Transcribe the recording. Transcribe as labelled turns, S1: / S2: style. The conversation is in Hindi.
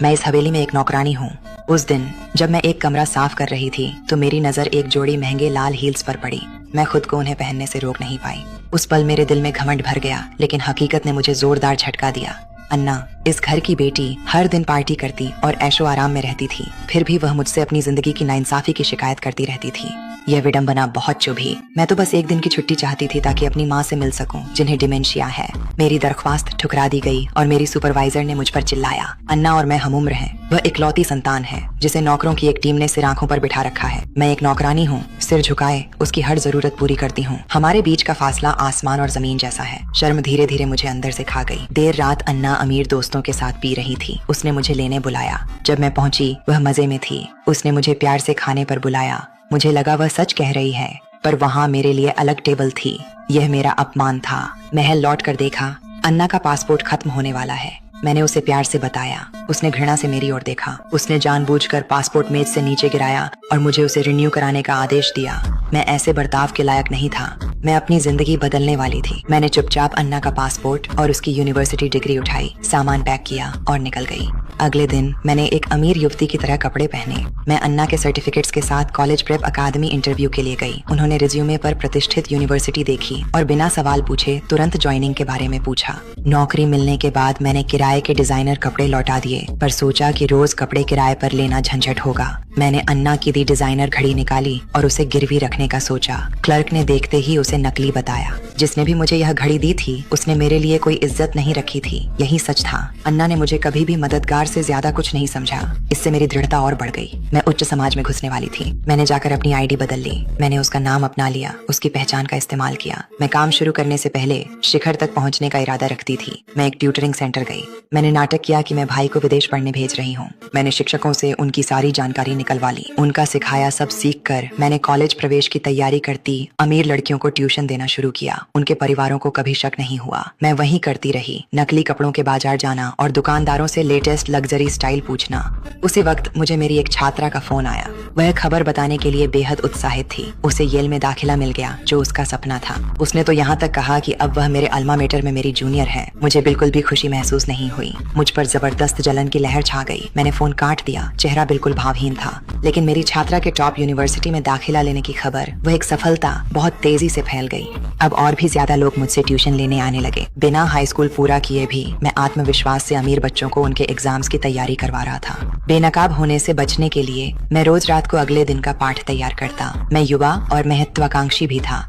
S1: मैं इस हवेली में एक नौकरानी हूँ। उस दिन जब मैं एक कमरा साफ कर रही थी तो मेरी नजर एक जोड़ी महंगे लाल हील्स पर पड़ी। मैं खुद को उन्हें पहनने से रोक नहीं पाई। उस पल मेरे दिल में घमंड भर गया, लेकिन हकीकत ने मुझे जोरदार झटका दिया। अन्ना, इस घर की बेटी, हर दिन पार्टी करती और ऐशो आराम में रहती थी, फिर भी वह मुझसे अपनी जिंदगी की नाइंसाफी की शिकायत करती रहती थी। यह विडंबना बहुत चुभी। मैं तो बस एक दिन की छुट्टी चाहती थी ताकि अपनी माँ से मिल सकूं, जिन्हें डिमेंशिया है। मेरी दरख्वास्त ठुकरा दी गई और मेरी सुपरवाइजर ने मुझ पर चिल्लाया। अन्ना और मैं हमउम्र हैं। वह इकलौती संतान है जिसे नौकरों की एक टीम ने सिर आंखों पर बिठा रखा है। मैं एक नौकरानी हूँ, सिर झुकाए उसकी हर जरूरत पूरी करती हूँ। हमारे बीच का फासला आसमान और जमीन जैसा है। शर्म धीरे धीरे मुझे अंदर से खा गई। देर रात अन्ना अमीर दोस्तों के साथ पी रही थी। उसने मुझे लेने बुलाया। जब मैं पहुंची वह मजे में थी। उसने मुझे प्यार से खाने पर बुलाया। मुझे लगा वह सच कह रही है, पर वहाँ मेरे लिए अलग टेबल थी। यह मेरा अपमान था। महल लौट कर देखा, अन्ना का पासपोर्ट खत्म होने वाला है। मैंने उसे प्यार से बताया। उसने घृणा से मेरी ओर देखा। उसने जानबूझकर पासपोर्ट मेज से नीचे गिराया और मुझे उसे रिन्यू कराने का आदेश दिया। मैं ऐसे बर्ताव के लायक नहीं था। मैं अपनी जिंदगी बदलने वाली थी। मैंने चुपचाप अन्ना का पासपोर्ट और उसकी यूनिवर्सिटी डिग्री उठाई, सामान पैक किया और निकल गई। अगले दिन मैंने एक अमीर युवती की तरह कपड़े पहने। मैं अन्ना के सर्टिफिकेट्स के साथ कॉलेज प्रेप अकादमी इंटरव्यू के लिए गई। उन्होंने रिज्यूमे पर प्रतिष्ठित यूनिवर्सिटी देखी और बिना सवाल पूछे तुरंत ज्वाइनिंग के बारे में पूछा। नौकरी मिलने के बाद मैंने किराए के डिजाइनर कपड़े लौटा दिए, पर सोचा कि रोज कपड़े किराए पर लेना झंझट होगा। मैंने अन्ना की दी डिजाइनर घड़ी निकाली और उसे गिरवी रखने का सोचा। क्लर्क ने देखते ही उसे नकली बताया। जिसने भी मुझे यह घड़ी दी थी उसने मेरे लिए कोई इज्जत नहीं रखी थी। यही सच था। अन्ना ने मुझे कभी भी मददगार से ज्यादा कुछ नहीं समझा। इससे मेरी दृढ़ता और बढ़ गई। मैं उच्च समाज में घुसने वाली थी। मैंने जाकर अपनी आईडी बदल ली। मैंने उसका नाम अपना लिया, उसकी पहचान का इस्तेमाल किया। मैं काम शुरू करने से पहले शिखर तक पहुंचने का इरादा रखती थी। मैं एक ट्यूटरिंग सेंटर गई। मैंने नाटक किया कि मैं भाई को विदेश पढ़ने भेज रही हूँ। मैंने शिक्षकों से उनकी सारी जानकारी निकलवा ली। उनका सिखाया सब सीखकर मैंने कॉलेज प्रवेश की तैयारी करती अमीर लड़कियों को ट्यूशन देना शुरू किया। उनके परिवारों को कभी शक नहीं हुआ। मैं वहीं करती रही, नकली कपड़ों के बाजार जाना और दुकानदारों से लेटेस्ट लग्जरी स्टाइल पूछना। उसी वक्त मुझे मेरी एक छात्रा का फोन आया। वह खबर बताने के लिए बेहद उत्साहित थी। उसे येल में दाखिला मिल गया, जो उसका सपना था। उसने तो यहाँ तक कहा कि अब वह मेरे अल्मा मेटर में मेरी जूनियर है। मुझे बिल्कुल भी खुशी महसूस नहीं हुई। मुझ पर जबरदस्त जलन की लहर छा गई। मैंने फोन काट दिया। चेहरा बिल्कुल भावहीन था। लेकिन मेरी छात्रा के टॉप यूनिवर्सिटी में दाखिला लेने की खबर, वह एक सफलता, बहुत तेजी से फैल गई। अब और भी ज्यादा लोग मुझसे ट्यूशन लेने आने लगे। बिना हाई स्कूल पूरा किए भी मैं आत्मविश्वास से अमीर बच्चों को उनके एग्जाम्स की तैयारी करवा रहा था। बेनकाब होने से बचने के लिए मैं रोज रात को अगले दिन का पाठ तैयार करता। मैं युवा और महत्वाकांक्षी भी था।